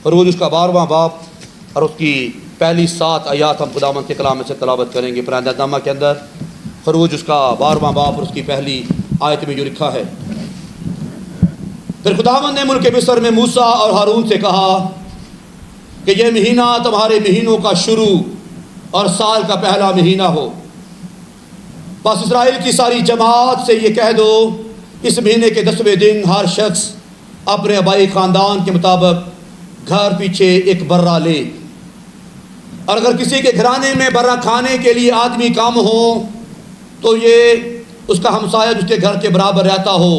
خروج اس کا 12واں باب اور اس کی پہلی 7 آیات ہم خداوند کے کلام میں سے تلاوت کریں گے پرانے عہد نامہ کے اندر۔ خروج اس کا 12واں باب اور اس کی پہلی آیت میں جو لکھا ہے، پھر خداوند نے ملک مصر میں موسیٰ اور ہارون سے کہا کہ یہ مہینہ تمہارے مہینوں کا شروع اور سال کا پہلا مہینہ ہو۔ بس اسرائیل کی ساری جماعت سے یہ کہہ دو، اس مہینے کے 10ویں دن ہر شخص اپنے آبائی خاندان کے مطابق گھر پیچھے ایک برہ لے، اور اگر کسی کے گھرانے میں برہ کھانے کے لیے آدمی کم ہو تو یہ اس کا ہمسایہ جس کے گھر کے برابر رہتا ہو،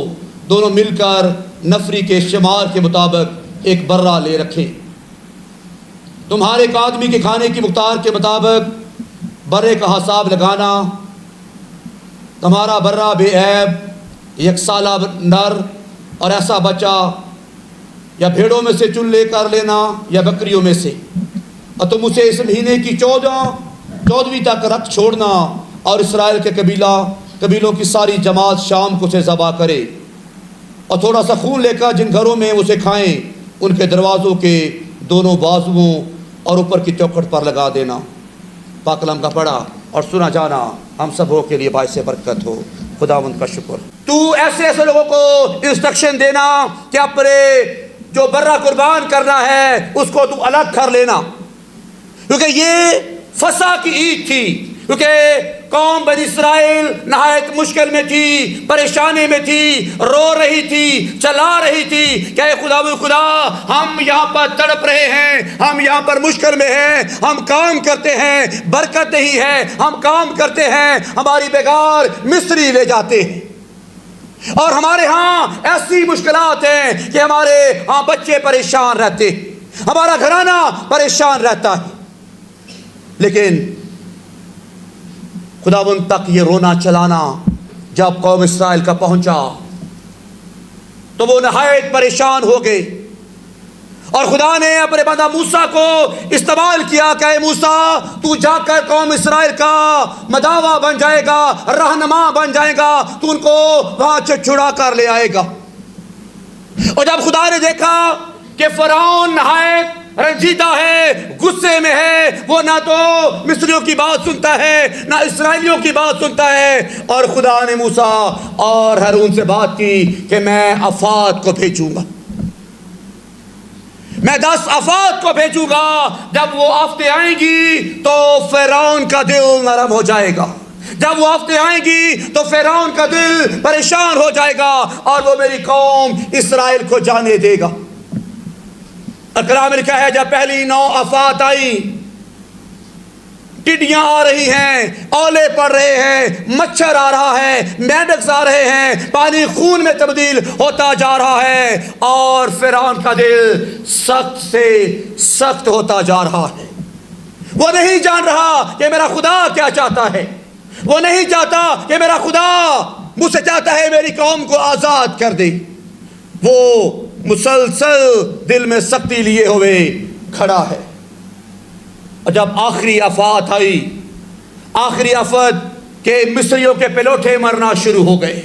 دونوں مل کر نفری کے شمار کے مطابق ایک برہ لے رکھیں۔ تمہارے ایک آدمی کے کھانے کی مقدار کے مطابق برے کا حساب لگانا۔ تمہارا برہ بے عیب، 1 سالہ نر اور ایسا بچہ، یا بھیڑوں میں سے چن لے کر لینا یا بکریوں میں سے، اور تم اسے اس مہینے کی 14ویں تک رکھ چھوڑنا، اور اسرائیل کے قبیلوں کی ساری جماعت شام کو اسے ذبح کرے، اور تھوڑا سا خون لے کر جن گھروں میں اسے کھائیں ان کے دروازوں کے دونوں بازوؤں اور اوپر کی چوکھٹ پر لگا دینا۔ پاک کلام کا پڑھا اور سنا جانا ہم سبوں کے لیے باعث برکت ہو۔ خداوند کا شکر۔ تو ایسے لوگوں کو انسٹرکشن دینا کہ اپنے جو برہ قربان کرنا ہے اس کو تو الگ کر لینا، کیونکہ یہ فسح کی عید تھی، کیونکہ قوم بنی اسرائیل نہایت مشکل میں تھی، پریشانی میں تھی، رو رہی تھی، چلا رہی تھی کہ اے خدا ہم یہاں پر تڑپ رہے ہیں، ہم یہاں پر مشکل میں ہیں، ہم کام کرتے ہیں، برکت نہیں ہے، ہم کام کرتے ہیں، ہماری بیگار مصری لے جاتے ہیں، اور ہمارے ہاں ایسی مشکلات ہیں کہ ہمارے ہاں بچے پریشان رہتے ہیں، ہمارا گھرانہ پریشان رہتا ہے۔ لیکن خداوند تک یہ رونا چلانا جب قوم اسرائیل کا پہنچا تو وہ نہایت پریشان ہو گئے، اور خدا نے اپنے بندہ موسیٰ کو استعمال کیا کہ اے موسیٰ تو جا کر قوم اسرائیل کا مداوا بن جائے گا، رہنما بن جائے گا، تو ان کو وہاں سے چھڑا کر لے آئے گا۔ اور جب خدا نے دیکھا کہ فرعون نہایت رنجیدہ ہے، غصے میں ہے، وہ نہ تو مصریوں کی بات سنتا ہے نہ اسرائیلیوں کی بات سنتا ہے، اور خدا نے موسیٰ اور ہارون سے بات کی کہ میں افات کو بھیجوں گا، میں 10 افات کو بھیجوں گا، جب وہ آفتیں آئیں گی تو فرعون کا دل نرم ہو جائے گا، جب وہ آفتیں آئیں گی تو فرعون کا دل پریشان ہو جائے گا، اور وہ میری قوم اسرائیل کو جانے دے گا۔ اور کلام میں لکھا ہے جب پہلی 9 آفات آئی، ٹڈیاں آ رہی ہیں، اولے پڑ رہے ہیں، مچھر آ رہا ہے، مینڈکس آ رہے ہیں، پانی خون میں تبدیل ہوتا جا رہا ہے، اور فرعون کا دل سخت سے سخت ہوتا جا رہا ہے۔ وہ نہیں جان رہا کہ میرا خدا کیا چاہتا ہے، وہ نہیں چاہتا کہ میرا خدا مجھ سے چاہتا ہے میری قوم کو آزاد کر دے۔ وہ مسلسل دل میں سختی لیے ہوئے کھڑا ہے۔ اور جب آخری آفات آئی، آخری آفت کہ مصریوں کے پلوٹے مرنا شروع ہو گئے،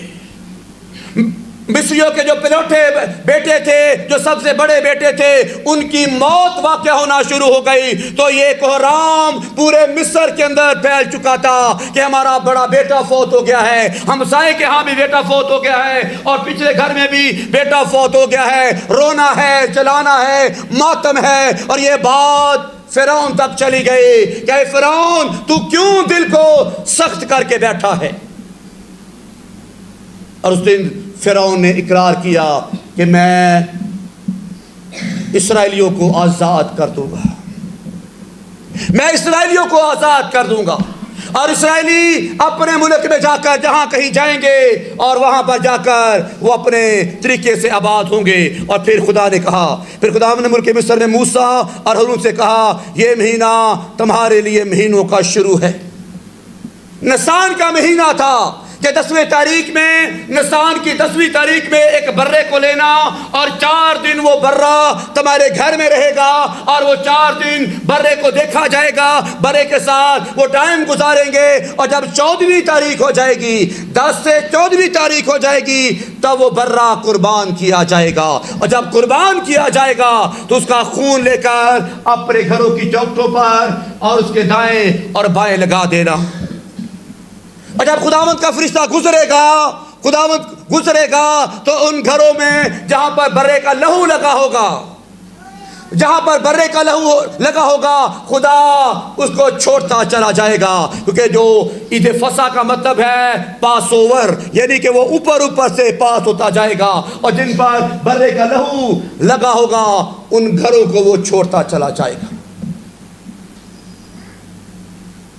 مصریوں کے جو پلوٹے بیٹے تھے، جو سب سے بڑے بیٹے تھے، ان کی موت واقع ہونا شروع ہو گئی، تو یہ کوہرام پورے مصر کے اندر پھیل چکا تھا کہ ہمارا بڑا بیٹا فوت ہو گیا ہے، ہمسائے کے ہاں بھی بیٹا فوت ہو گیا ہے، اور پچھلے گھر میں بھی بیٹا فوت ہو گیا ہے، رونا ہے، چلانا ہے، ماتم ہے۔ اور یہ بات فرعون تک چلی گئی کہ اے فرعون تو کیوں دل کو سخت کر کے بیٹھا ہے؟ اور اس دن فرعون نے اقرار کیا کہ میں اسرائیلیوں کو آزاد کر دوں گا، میں اسرائیلیوں کو آزاد کر دوں گا، اور اسرائیلی اپنے ملک میں جا کر جہاں کہیں جائیں گے اور وہاں پر جا کر وہ اپنے طریقے سے آباد ہوں گے۔ اور پھر خدا نے کہا، پھر خدا نے ملک مصر میں موسیٰ اور ہارون سے کہا یہ مہینہ تمہارے لیے مہینوں کا شروع ہے۔ نسان کا مہینہ تھا، کہ 10ویں تاریخ میں، نسان کی 10ویں تاریخ میں ایک برے کو لینا، اور 4 دن وہ برا تمہارے گھر میں رہے گا، اور وہ 4 دن برے کو دیکھا جائے گا، برے کے ساتھ وہ ٹائم گزاریں گے، اور جب 14ویں تاریخ ہو جائے گی، 10 سے 14ویں تاریخ ہو جائے گی، تب وہ برا قربان کیا جائے گا، اور جب قربان کیا جائے گا تو اس کا خون لے کر اپنے گھروں کی چوکھٹوں پر اور اس کے دائیں اور بائیں لگا دینا۔ اور جب خداوند کا فرشتہ گزرے گا تو ان گھروں میں جہاں پر برے کا لہو لگا ہوگا، خدا اس کو چھوڑتا چلا جائے گا، کیونکہ جو عید فصح کا مطلب ہے پاس اوور، یعنی کہ وہ اوپر سے پاس ہوتا جائے گا، اور جن پر برے کا لہو لگا ہوگا ان گھروں کو وہ چھوڑتا چلا جائے گا۔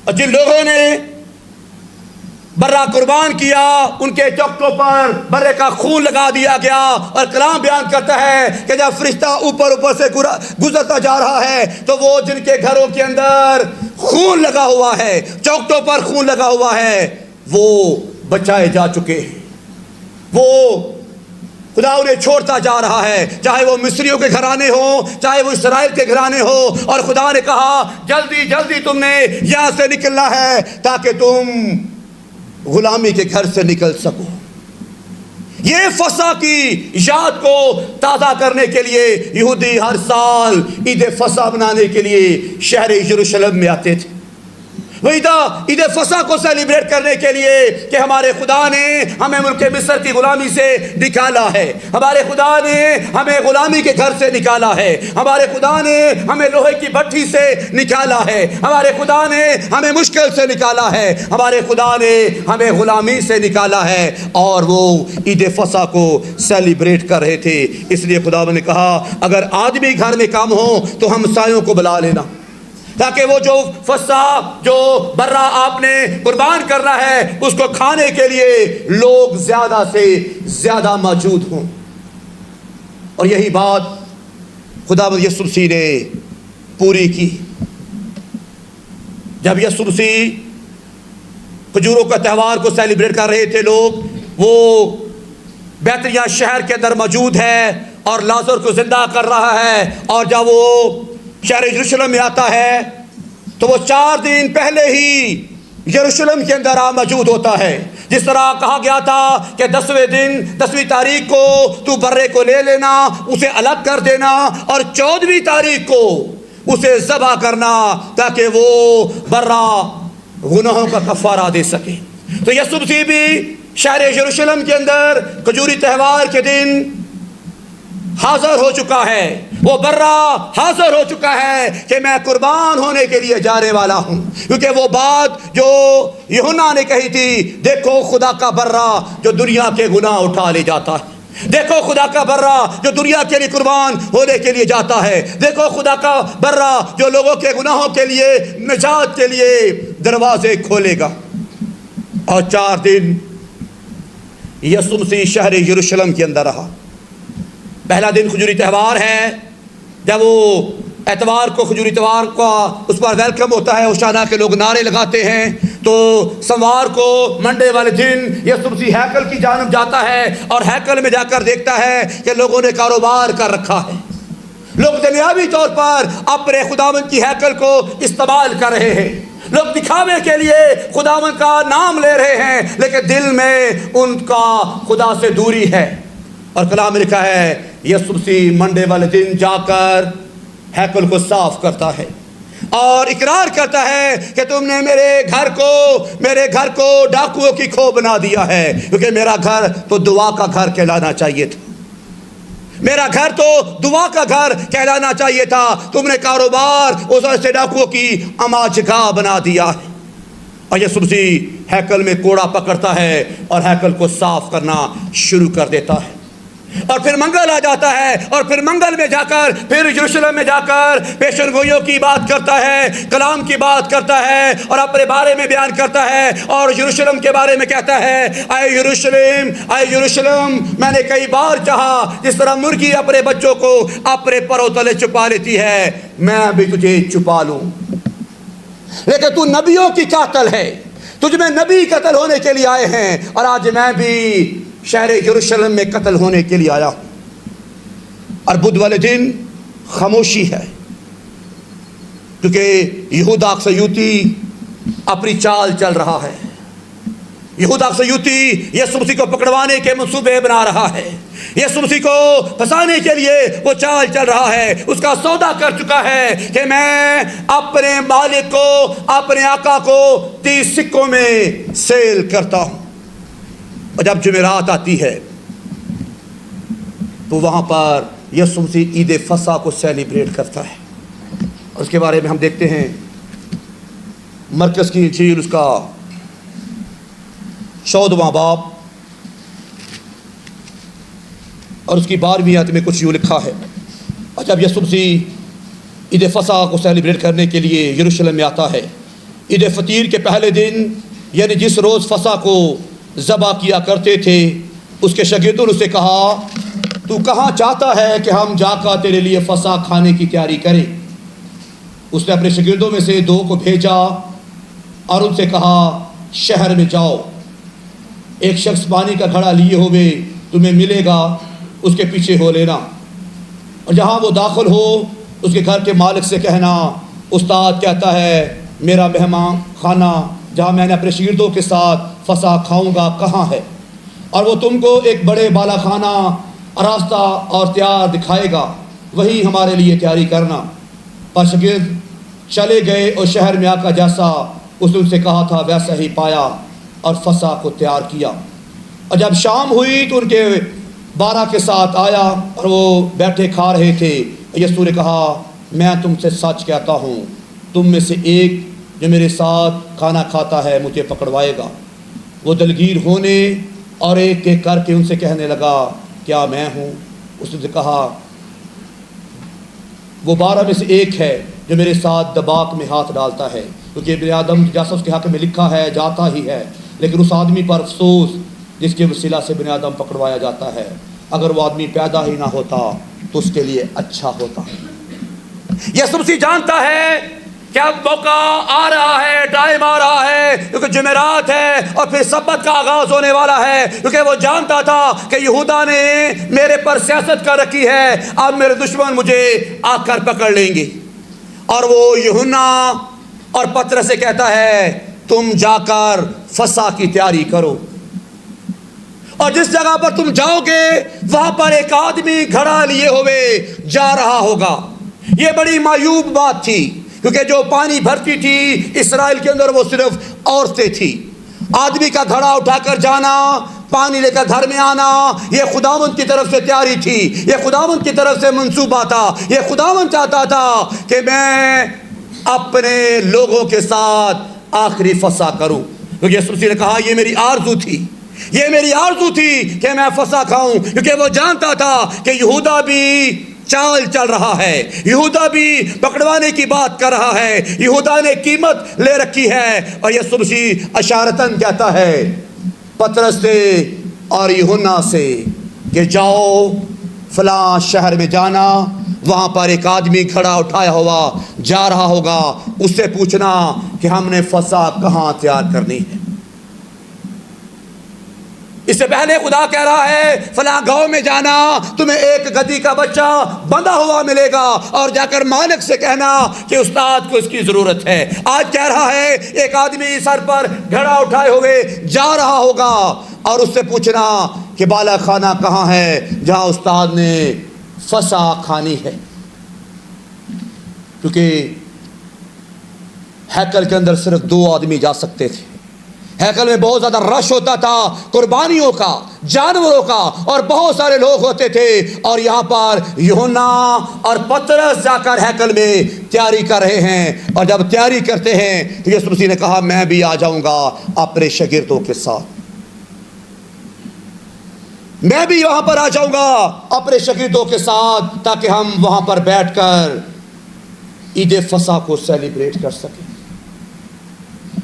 اور جن لوگوں نے برا قربان کیا، ان کے چوکٹوں پر برے کا خون لگا دیا گیا، اور کلام بیان کرتا ہے کہ جب فرشتہ اوپر سے گزرتا جا رہا ہے تو وہ جن کے گھروں کے اندر خون لگا ہوا ہے، چوکٹوں پر خون لگا ہوا ہے، وہ بچائے جا چکے ہیں، وہ خدا انہیں چھوڑتا جا رہا ہے، چاہے وہ مصریوں کے گھرانے ہوں، چاہے وہ اسرائیل کے گھرانے ہوں، اور خدا نے کہا جلدی جلدی تم نے یہاں سے نکلنا ہے تاکہ تم غلامی کے گھر سے نکل سکو۔ یہ فصح کی یاد کو تازہ کرنے کے لیے یہودی ہر سال عید فصح منانے کے لیے شہر یروشلم میں آتے تھے، وہی تھا عید فصح کو سیلیبریٹ کرنے کے لیے کہ ہمارے خدا نے ہمیں ملک مصر کی غلامی سے نکالا ہے، ہمارے خدا نے ہمیں غلامی کے گھر سے نکالا ہے، ہمارے خدا نے ہمیں لوہے کی بھٹی سے نکالا ہے، ہمارے خدا نے ہمیں مشکل سے نکالا ہے، ہمارے خدا نے ہمیں غلامی سے نکالا ہے، اور وہ عید فصح کو سیلیبریٹ کر رہے تھے۔ اس لیے خدا نے کہا اگر آدمی گھر میں کم ہو تو ہمسایوں کو بلا لینا، تاکہ وہ جو فصح جو برا آپ نے قربان کرنا ہے اس کو کھانے کے لیے لوگ زیادہ سے زیادہ موجود ہوں۔ اور یہی بات خداوند یسوع مسیح نے پوری کی۔ جب یسوع مسیح کھجوروں کا تہوار کو سیلیبریٹ کر رہے تھے لوگ، وہ بیتنیہ شہر کے اندر موجود ہے اور لازر کو زندہ کر رہا ہے، اور جب وہ شہر یروشلم میں آتا ہے تو وہ 4 دن پہلے ہی یروشلم کے اندر موجود ہوتا ہے، جس طرح کہا گیا تھا کہ 10ویں تاریخ کو تو برے کو لے لینا، اسے الگ کر دینا، اور 14ویں تاریخ کو اسے ذبح کرنا تاکہ وہ برا گناہوں کا کفارہ دے سکے۔ تو یسوع مسیح بھی شہر یروشلم کے اندر کھجوری تہوار کے دن حاضر ہو چکا ہے، وہ برا حاضر ہو چکا ہے کہ میں قربان ہونے کے لیے جانے والا ہوں، کیونکہ وہ بات جو یوحنا نے کہی تھی، دیکھو خدا کا برا جو دنیا کے گناہ اٹھا لے جاتا ہے، دیکھو خدا کا برا جو دنیا کے لیے قربان ہونے کے لیے جاتا ہے، دیکھو خدا کا برا جو لوگوں کے گناہوں کے لیے نجات کے لیے دروازے کھولے گا۔ اور 4 دن یسوع مسیح شہر یروشلم کے اندر رہا۔ پہلا دن کھجوری تہوار ہے، جب وہ اتوار کو کھجوری تہوار کا اس پر ویلکم ہوتا ہے، ہوشانہ کے لوگ نعرے لگاتے ہیں، تو سوموار کو منڈے والے دن یسوع مسیح ہیکل کی جانب جاتا ہے، اور ہیکل میں جا کر دیکھتا ہے کہ لوگوں نے کاروبار کر رکھا ہے، لوگ دنیاوی طور پر اپنے خداوند کی ہیکل کو استعمال کر رہے ہیں، لوگ دکھاوے کے لیے خداوند کا نام لے رہے ہیں، لیکن دل میں ان کا خدا سے دوری ہے۔ اور کلام میں لکھا ہے یسوع مسیح منڈے والے دن جا کر ہیکل کو صاف کرتا ہے اور اقرار کرتا ہے کہ تم نے میرے گھر کو ڈاکوؤں کی کھو بنا دیا ہے، کیونکہ میرا گھر تو دعا کا گھر کہلانا چاہیے تھا، میرا گھر تو دعا کا گھر کہلانا چاہیے تھا، تم نے کاروبار اس سے ڈاکوؤں کی اماجگاہ بنا دیا ہے۔ اور یسوع مسیح ہیکل میں کوڑا پکڑتا ہے اور ہیکل کو صاف کرنا شروع کر دیتا ہے، اور پھر منگل آ جاتا ہے، اور پھر منگل میں جا کر پھر یروشلم میں جا کر پیشن گوئیوں کی بات کرتا ہے، کلام کی بات کرتا ہے، اور اپنے بارے میں بیان کرتا ہے، اور یروشلم کے بارے میں کہتا ہے اے یروشلم میں نے کئی بار چاہا جس طرح مرغی اپنے بچوں کو اپنے پروں تلے چھپا لیتی ہے، میں بھی تجھے چھپا لوں، لیکن تو نبیوں کی قاتل ہے، تجھ میں نبی قتل ہونے کے لیے آئے ہیں، اور آج میں بھی شہر یروشلم میں قتل ہونے کے لیے آیا ہوں۔ اور بدھ والے دن خاموشی ہے، کیونکہ یہودا اکسیوتی اپنی چال چل رہا ہے۔ یہودا اکسیوتی یسوع مسیح کو پکڑوانے کے منصوبے بنا رہا ہے، یسوع مسیح کو پھنسانے کے لیے وہ چال چل رہا ہے، اس کا سودا کر چکا ہے کہ میں اپنے مالک کو، اپنے آقا کو 30 سکوں میں سیل کرتا ہوں۔ اور جب جمعرات آتی ہے تو وہاں پر یسوع مسیح عید فصح کو سیلیبریٹ کرتا ہے، اور اس کے بارے میں ہم دیکھتے ہیں مرکز کی انجیل اس کا 14واں باب اور اس کی 12ویں آیت میں کچھ یوں لکھا ہے۔ اور جب یسوع مسیح عید فصح کو سیلیبریٹ کرنے کے لیے یروشلم میں آتا ہے، عید فطیر کے پہلے دن، یعنی جس روز فصح کو ذبح کیا کرتے تھے، اس کے شاگردوں نے اسے کہا، تو کہاں چاہتا ہے کہ ہم جا کر تیرے لیے فصح کھانے کی تیاری کریں؟ اس نے اپنے شاگردوں میں سے 2 کو بھیجا اور ان سے کہا، شہر میں جاؤ، ایک شخص پانی کا گھڑا لیے ہوئے تمہیں ملے گا، اس کے پیچھے ہو لینا، اور جہاں وہ داخل ہو اس کے گھر کے مالک سے کہنا، استاد کہتا ہے میرا مہمان خانہ جہاں میں نے اپنے شاگردوں کے ساتھ فصح کھاؤں گا کہاں ہے؟ اور وہ تم کو ایک بڑے بالا خانہ آراستہ اور تیار دکھائے گا، وہی ہمارے لیے تیاری کرنا۔ پر شاگرد چلے گئے اور شہر میں آ کر جیسا اس نے ان سے کہا تھا ویسا ہی پایا اور فصح کو تیار کیا۔ اور جب شام ہوئی تو ان کے 12 کے ساتھ آیا اور وہ بیٹھے کھا رہے تھے۔ یسوع نے کہا، میں تم سے سچ کہتا ہوں، تم میں سے ایک جو میرے ساتھ کھانا کھاتا ہے مجھے پکڑوائے گا۔ وہ دلگیر ہونے اور ایک ایک کر کے ان سے کہنے لگا، کیا میں ہوں؟ اس نے کہا، وہ 12 میں سے ایک ہے جو میرے ساتھ دباغ میں ہاتھ ڈالتا ہے، کیونکہ ابن آدم جیسا اس کے حق میں لکھا ہے جاتا ہی ہے، لیکن اس آدمی پر افسوس جس کے وسیلہ سے ابن آدم پکڑوایا جاتا ہے۔ اگر وہ آدمی پیدا ہی نہ ہوتا تو اس کے لیے اچھا ہوتا۔ یسوع مسیح جانتا ہے کہ اب موقع آ رہا ہے، ٹائم آ رہا ہے، کیونکہ جمعرات ہے اور پھر سبت کا آغاز ہونے والا ہے، کیونکہ وہ جانتا تھا کہ یہودا نے میرے پر سیاست کر رکھی ہے، اب میرے دشمن مجھے آ کر پکڑ لیں گے۔ اور وہ یوحنا اور پترس سے کہتا ہے، تم جا کر فصح کی تیاری کرو، اور جس جگہ پر تم جاؤ گے وہاں پر ایک آدمی گھڑا لیے ہوئے جا رہا ہوگا۔ یہ بڑی معیوب بات تھی، کیونکہ جو پانی بھرتی تھی اسرائیل کے اندر وہ صرف عورتیں تھیں۔ آدمی کا گھڑا اٹھا کر جانا، پانی لے کر گھر میں آنا، یہ خداوند کی طرف سے تیاری تھی، یہ خداوند کی طرف سے منصوبہ تھا۔ یہ خداوند چاہتا تھا کہ میں اپنے لوگوں کے ساتھ آخری فصح کروں، کیونکہ یسوع مسیح نے کہا یہ میری آرزو تھی، یہ میری آرزو تھی کہ میں فصح کھاؤں، کیونکہ وہ جانتا تھا کہ یہودا بھی چال چل رہا ہے، یہودا بھی پکڑوانے کی بات کر رہا ہے، یہودا نے قیمت لے رکھی ہے۔ اور یسوع مسیح اشارتاً کہتا ہے پترس سے اور یوحنا سے کہ جاؤ فلاں شہر میں جانا، وہاں پر ایک آدمی کھڑا اٹھایا ہوا جا رہا ہوگا، اس سے پوچھنا کہ ہم نے فصح کہاں تیار کرنی ہے۔ اس سے پہلے خدا کہہ رہا ہے فلاں گاؤں میں جانا، تمہیں ایک گدھی کا بچہ بندھا ہوا ملے گا، اور جا کر مالک سے کہنا کہ استاد کو اس کی ضرورت ہے۔ آج کہہ رہا ہے ایک آدمی سر پر گھڑا اٹھائے ہوئے جا رہا ہوگا، اور اس سے پوچھنا کہ بالا خانہ کہاں ہے جہاں استاد نے فصح کھانی ہے۔ کیونکہ ہیکل کے اندر صرف 2 آدمی جا سکتے تھے۔ ہیکل میں بہت زیادہ رش ہوتا تھا، قربانیوں کا، جانوروں کا، اور بہت سارے لوگ ہوتے تھے، اور یہاں پر یوحنا اور پترس جا کر ہیکل میں تیاری کر رہے ہیں۔ اور جب تیاری کرتے ہیں تو یسوع مسیح نے کہا میں بھی آ جاؤں گا اپنے شاگردوں کے ساتھ، میں بھی وہاں پر آ جاؤں گا اپنے شاگردوں کے ساتھ، تاکہ ہم وہاں پر بیٹھ کر عید فصح کو سیلیبریٹ کر سکیں۔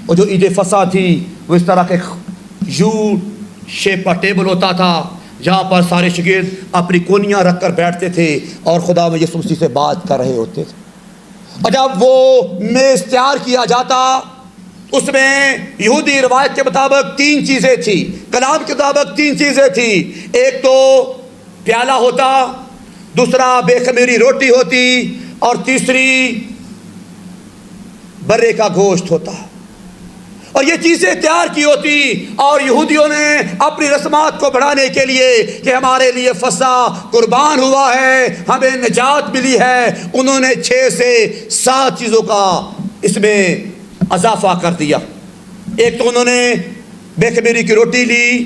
اور جو عید فصح تھی وہ اس طرح کے یو شیپ کا ٹیبل ہوتا تھا جہاں پر سارے شاگرد اپنی کونیاں رکھ کر بیٹھتے تھے اور خدا میں یسوع مسیح سے بات کر رہے ہوتے تھے۔ اور جب وہ میز تیار کیا جاتا اس میں یہودی روایت کے مطابق 3 چیزیں تھیں، کلام کے مطابق 3 چیزیں تھیں۔ ایک تو پیالہ ہوتا، دوسرا بے خمیری روٹی ہوتی، اور تیسری برے کا گوشت ہوتا۔ اور یہ چیزیں تیار کی ہوتی، اور یہودیوں نے اپنی رسمات کو بڑھانے کے لیے کہ ہمارے لیے فصح قربان ہوا ہے، ہمیں نجات ملی ہے، انہوں نے 6 سے 7 چیزوں کا اس میں اضافہ کر دیا۔ ایک تو انہوں نے بے خمیری کی روٹی لی،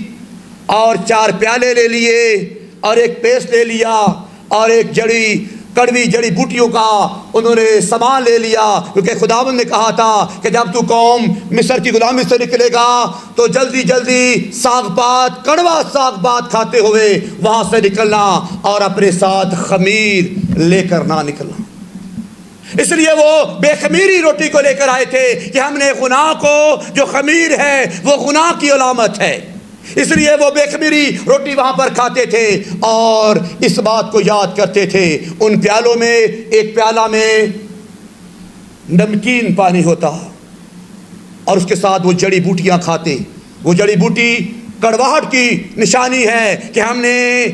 اور 4 پیالے لے لیے، اور ایک پیسٹ لے لیا، اور ایک کڑوی جڑی بوٹیوں کا انہوں نے سامان لے لیا، کیونکہ خداوند نے کہا تھا کہ جب تو قوم مصر کی غلامی سے نکلے گا تو جلدی جلدی کڑوا ساگ پات کھاتے ہوئے وہاں سے نکلنا، اور اپنے ساتھ خمیر لے کر نہ نکلنا۔ اس لیے وہ بے خمیری روٹی کو لے کر آئے تھے کہ ہم نے گناہ کو، جو خمیر ہے وہ گناہ کی علامت ہے، اس لیے وہ بے خمیری روٹی وہاں پر کھاتے تھے اور اس بات کو یاد کرتے تھے۔ ان پیالوں میں ایک پیالہ میں نمکین پانی ہوتا، اور اس کے ساتھ وہ جڑی بوٹیاں کھاتے۔ وہ جڑی بوٹی کڑواہٹ کی نشانی ہے کہ ہم نے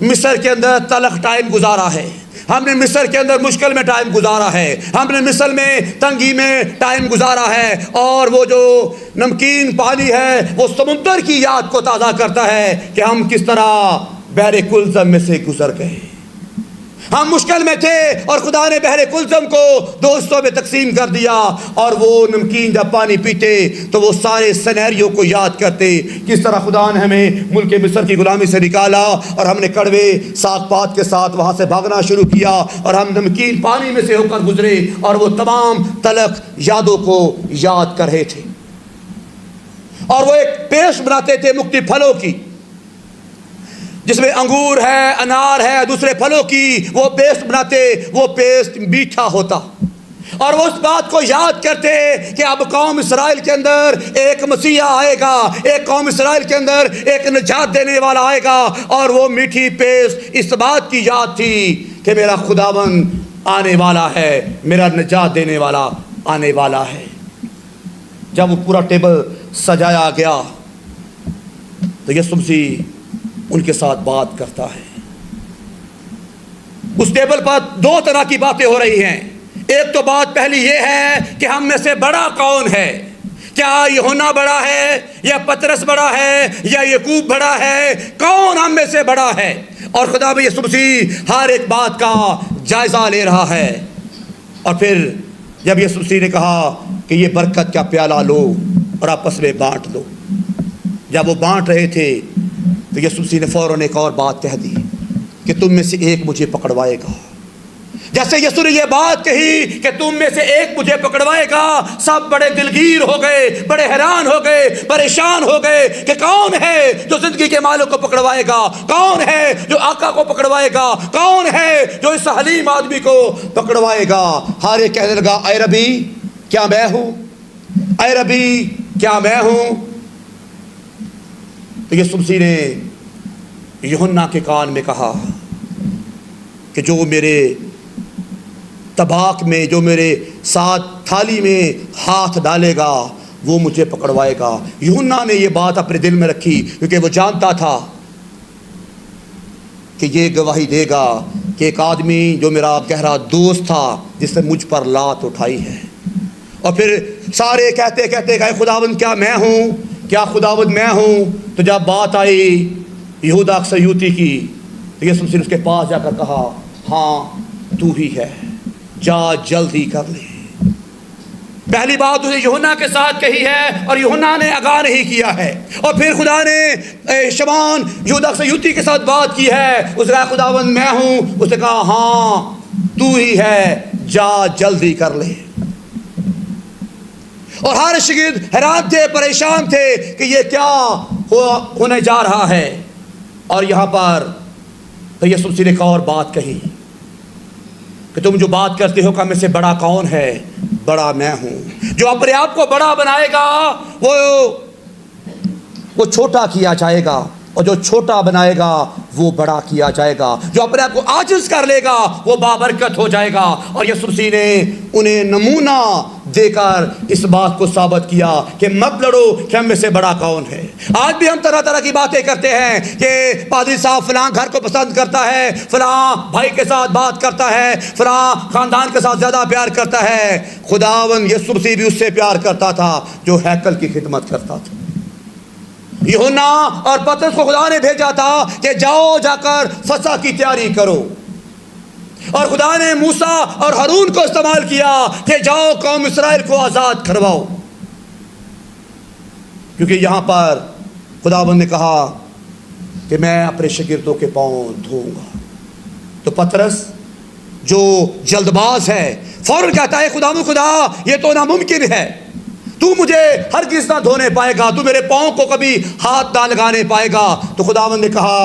مصر کے اندر تلخ ٹائم گزارا ہے، ہم نے مصر کے اندر مشکل میں ٹائم گزارا ہے، ہم نے مصر میں تنگی میں ٹائم گزارا ہے، اور وہ جو نمکین پانی ہے وہ سمندر کی یاد کو تازہ کرتا ہے کہ ہم کس طرح بحر کلزم میں سے گزر گئے۔ ہم مشکل میں تھے اور خدا نے بحر کلزم کو 2 حصوں میں تقسیم کر دیا، اور وہ نمکین جب پانی پیتے تو وہ سارے سینیریو کو یاد کرتے، کس طرح خدا نے ہمیں ملک مصر کی غلامی سے نکالا، اور ہم نے کڑوے ساگ پات کے ساتھ وہاں سے بھاگنا شروع کیا، اور ہم نمکین پانی میں سے ہو کر گزرے، اور وہ تمام تلخ یادوں کو یاد کر رہے تھے۔ اور وہ ایک پیسٹ بناتے تھے مختلف پھلوں کی، جس میں انگور ہے، انار ہے، دوسرے پھلوں کی وہ پیسٹ بناتے، وہ پیسٹ میٹھا ہوتا، اور وہ اس بات کو یاد کرتے کہ اب قوم اسرائیل کے اندر ایک مسیح آئے گا، ایک قوم اسرائیل کے اندر ایک نجات دینے والا آئے گا، اور وہ میٹھی پیسٹ اس بات کی یاد تھی کہ میرا خداوند آنے والا ہے، میرا نجات دینے والا آنے والا ہے۔ جب وہ پورا ٹیبل سجایا گیا تو یسوع مسیح ان کے ساتھ بات کرتا ہے۔ اس ٹیبل پر 2 طرح کی باتیں ہو رہی ہیں۔ ایک تو بات پہلی یہ ہے کہ ہم میں سے بڑا کون ہے، کیا یوحنا بڑا ہے، یا پترس بڑا ہے، یا یعقوب بڑا ہے، کون ہم میں سے بڑا ہے؟ اور خدا یسوع مسیح ہر ایک بات کا جائزہ لے رہا ہے۔ اور پھر جب یسوع مسیح نے کہا کہ یہ برکت کا پیالہ لو اور آپس میں بانٹ دو، جب وہ بانٹ رہے تھے تو یسوع مسیح نے فوراً ایک اور بات کہہ دی کہ تم میں سے ایک مجھے پکڑوائے گا۔ جیسے یسوع نے یہ بات کہی کہ تم میں سے ایک مجھے پکڑوائے گا، سب بڑے دلگیر ہو گئے، بڑے حیران ہو گئے، پریشان ہو گئے کہ کون ہے جو زندگی کے مالک کو پکڑوائے گا، کون ہے جو آقا کو پکڑوائے گا، کون ہے جو اس حلیم آدمی کو پکڑوائے گا۔ ہر ایک کہنے لگا اے ربی کیا میں ہوں، اے ربی کیا میں ہوں؟ تو یسوع مسیح نے یوحنا کے کان میں کہا کہ جو میرے طباق میں، جو میرے ساتھ تھالی میں ہاتھ ڈالے گا وہ مجھے پکڑوائے گا۔ یوحنا نے یہ بات اپنے دل میں رکھی کیونکہ وہ جانتا تھا کہ یہ گواہی دے گا کہ ایک آدمی جو میرا گہرا دوست تھا جس نے مجھ پر لات اٹھائی ہے۔ اور پھر سارے کہتے کہتے گئے خداوند کیا میں ہوں، کیا خداوند میں ہوں؟ تو جب بات آئی یہودا اخسیوتی کی تو یسوع مسیح نے اس کے پاس جا کر کہا ہاں تو ہی ہے، جا جلدی کر لے۔ پہلی بات اسے یوحنا کے ساتھ کہی ہے اور یوحنا نے آگاہ نہیں کیا ہے، اور پھر خدا نے شمعون یہودا اخسیوتی کے ساتھ بات کی ہے، اس نے کہا خداوند میں ہوں، اس نے کہا ہاں تو ہی ہے، جا جلدی کر لے۔ اور ہر شاگرد حیران تھے، پریشان تھے کہ یہ کیا ہونے جا رہا ہے۔ اور یہاں پر تو یسوع مسیح نے ایک اور بات کہی کہ تم جو بات کرتے ہو کہ میں سے بڑا کون ہے، بڑا میں ہوں۔ جو اپنے آپ کو بڑا بنائے گا وہ چھوٹا کیا جائے گا، اور جو چھوٹا بنائے گا وہ بڑا کیا جائے گا۔ جو اپنے آپ کو عاجز کر لے گا وہ بابرکت ہو جائے گا۔ اور یسوع مسیح نے انہیں نمونہ دے کر اس بات کو ثابت کیا کہ مت لڑو کہ ہم میں سے بڑا کون ہے۔ آج بھی ہم طرح طرح کی باتیں کرتے ہیں کہ پادری صاحب فلاں گھر کو پسند کرتا ہے، فلاں بھائی کے ساتھ بات کرتا ہے، فلاں خاندان کے ساتھ زیادہ پیار کرتا ہے۔ خداوند یسوع مسیح بھی اس سے پیار کرتا تھا جو ہیکل کی خدمت کرتا تھا۔ یوحنا اور پترس کو خدا نے بھیجا تھا کہ جاؤ جا کر فسح کی تیاری کرو، اور خدا نے موسیٰ اور ہارون کو استعمال کیا کہ جاؤ قوم اسرائیل کو آزاد کرواؤ، کیونکہ یہاں پر خداوند نے کہا کہ میں اپنے شاگردوں کے پاؤں دھوؤں گا۔ تو پترس جو جلد باز ہے فوراً کہتا ہے خدا یہ تو ناممکن ہے، تو مجھے ہرگز نہ دھونے پائے گا، تو میرے پاؤں کو کبھی ہاتھ نہ لگانے پائے گا۔ تو خداوند نے کہا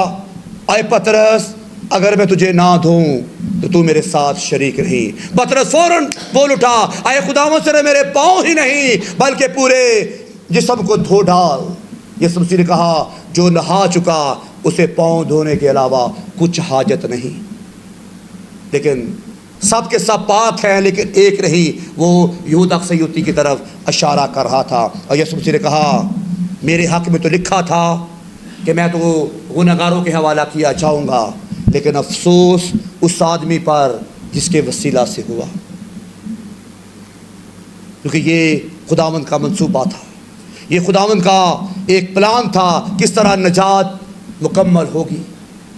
اے پترس اگر میں تجھے نہ دھوؤں تو تو میرے ساتھ شریک نہیں۔ پترس فوراً بول اٹھا اے خداوند صرف میرے پاؤں ہی نہیں بلکہ پورے جسم کو دھو ڈال۔ یسوع مسیح نے کہا جو نہا چکا اسے پاؤں دھونے کے علاوہ کچھ حاجت نہیں، لیکن سب کے سب پاک ہیں لیکن ایک نہیں، وہ یہودا اخسیوطی کی طرف اشارہ کر رہا تھا۔ اور یسوع مسیح نے کہا میرے حق میں تو لکھا تھا کہ میں تو گنہگاروں کے حوالہ کیا جاؤں گا، لیکن افسوس اس آدمی پر جس کے وسیلہ سے ہوا، کیونکہ یہ خداوند کا منصوبہ تھا، یہ خداوند کا ایک پلان تھا کس طرح نجات مکمل ہوگی۔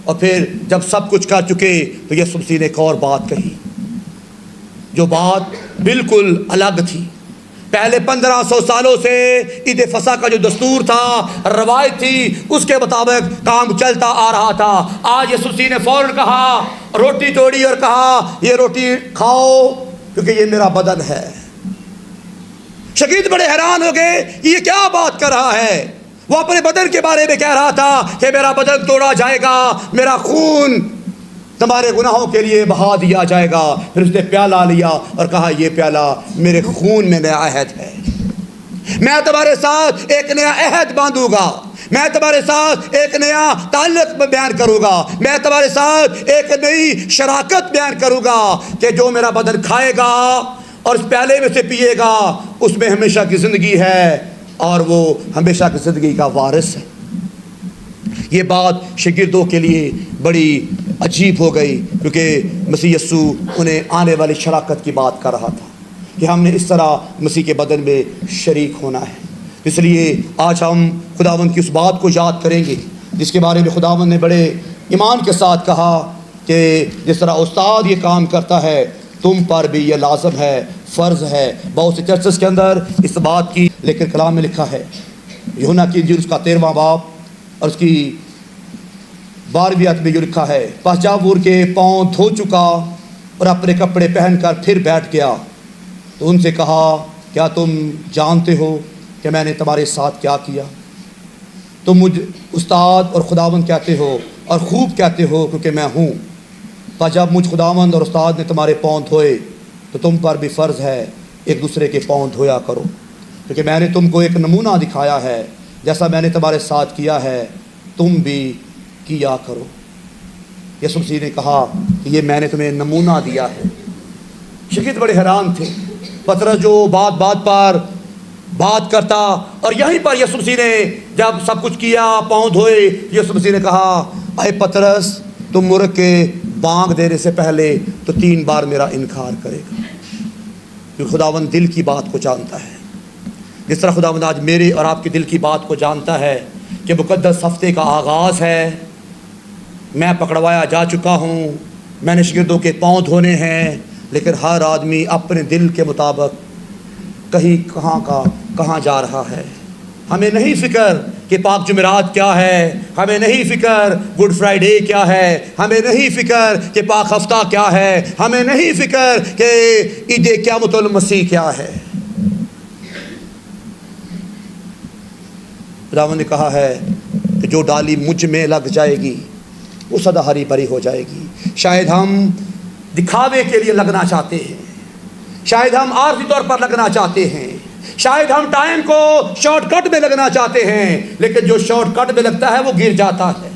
اور پھر جب سب کچھ کر چکے تو یسوع مسیح نے ایک اور بات کہی جو بات بالکل الگ تھی۔ پہلے 1500 سالوں سے عید فصح کا جو دستور تھا، روایت تھی، اس کے مطابق کام چلتا آ رہا تھا۔ آج یسوع مسیح نے فوراً کہا، روٹی توڑی اور کہا یہ روٹی کھاؤ کیونکہ یہ میرا بدن ہے۔ شاگرد بڑے حیران ہو گئے کہ یہ کیا بات کر رہا ہے۔ وہ اپنے بدن کے بارے میں کہہ رہا تھا کہ میرا بدن توڑا جائے گا، میرا خون تمہارے گناہوں کے لیے بہا دیا جائے گا۔ پھر اس نے پیالہ لیا اور کہا یہ پیالہ میرے خون میں نیا عہد ہے، میں تمہارے ساتھ ایک نیا عہد باندھوں گا، میں تمہارے ساتھ ایک نیا تعلق بیان کروں گا، میں تمہارے ساتھ ایک نئی شراکت بیان کروں گا کہ جو میرا بدن کھائے گا اور اس پیالے میں سے پیے گا اس میں ہمیشہ کی زندگی ہے اور وہ ہمیشہ کی زندگی کا وارث ہے۔ یہ بات شاگردوں کے لیے بڑی عجیب ہو گئی، کیونکہ مسیح یسوع انہیں آنے والی شراکت کی بات کر رہا تھا کہ ہم نے اس طرح مسیح کے بدن میں شریک ہونا ہے۔ اس لیے آج ہم خداوند کی اس بات کو یاد کریں گے جس کے بارے میں خداوند نے بڑے ایمان کے ساتھ کہا کہ جس طرح استاد یہ کام کرتا ہے تم پر بھی یہ لازم ہے، فرض ہے۔ بہت سے چرچز کے اندر اس بات کی لیکن کلام میں لکھا ہے، یوحنا کی انجیل اس کا 13واں باب اور اس کی 12ویں آیت میں جو لکھا ہے، پس جب وہ ان کے پاؤں دھو چکا اور اپنے کپڑے پہن کر پھر بیٹھ گیا تو ان سے کہا کیا تم جانتے ہو کہ میں نے تمہارے ساتھ کیا کیا؟ تم مجھ استاد اور خداوند کہتے ہو اور خوب کہتے ہو کیونکہ میں ہوں۔ پس جب مجھ خداوند اور استاد نے تمہارے پاؤں دھوئے تو تم پر بھی فرض ہے ایک دوسرے کے پاؤں دھویا کرو، کیونکہ میں نے تم کو ایک نمونہ دکھایا ہے، جیسا میں نے تمہارے ساتھ کیا ہے تم بھی کیا کرو۔ یسوع مسیح نے کہا کہ یہ میں نے تمہیں نمونہ دیا ہے۔ شاگرد بڑے حیران تھے، پترس جو بات پر بات کرتا، اور یہیں پر یسوع مسیح نے جب سب کچھ کیا، پاؤں دھوئے، یسوع مسیح نے کہا اے پترس تم مرغ کے بانگ دینے سے پہلے تو 3 بار میرا انکار کرے گا۔ کیونکہ خداوند دل کی بات کو جانتا ہے، جس طرح خداوند آج میرے اور آپ کے دل کی بات کو جانتا ہے کہ مقدس ہفتے کا آغاز ہے، میں پکڑوایا جا چکا ہوں، میں نے شاگردوں کے پاؤں دھونے ہیں، لیکن ہر آدمی اپنے دل کے مطابق کہیں کہاں جا رہا ہے۔ ہمیں نہیں فکر کہ پاک جمعرات کیا ہے، ہمیں نہیں فکر گڈ فرائیڈے کیا ہے، ہمیں نہیں فکر کہ پاک ہفتہ کیا ہے، ہمیں نہیں فکر کہ عید قیامت المسیح کیا ہے۔ خداوند نے کہا ہے کہ جو ڈالی مجھ میں لگ جائے گی وہ سدا ہری بھری ہو جائے گی۔ شاید ہم دکھاوے کے لیے لگنا چاہتے ہیں، شاید ہم عارضی طور پر لگنا چاہتے ہیں، شاید ہم ٹائم کو شارٹ کٹ میں لگنا چاہتے ہیں، لیکن جو شارٹ کٹ میں لگتا ہے وہ گر جاتا ہے۔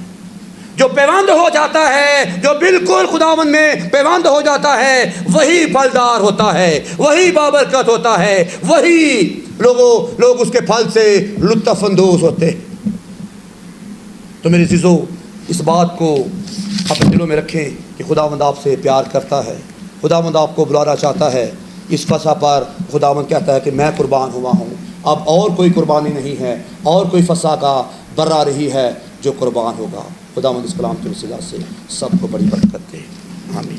جو پیوند ہو جاتا ہے، جو بالکل خداوند میں پیوند ہو جاتا ہے، وہی پھلدار ہوتا ہے، وہی بابرکت ہوتا ہے، وہی لوگ اس کے پھل سے لطف اندوز ہوتے۔ تو میرے عزیزو، اس بات کو اپنے دلوں میں رکھیں کہ خداوند آپ سے پیار کرتا ہے، خداوند آپ کو بلانا چاہتا ہے۔ اس فصح پر خداوند کہتا ہے کہ میں قربان ہوا ہوں، اب اور کوئی قربانی نہیں ہے، اور کوئی فصح کا برا رہی ہے جو قربان ہوگا۔ خداوند اس کلام کے وسیلہ سے سب کو بڑی برکت دے، آمین۔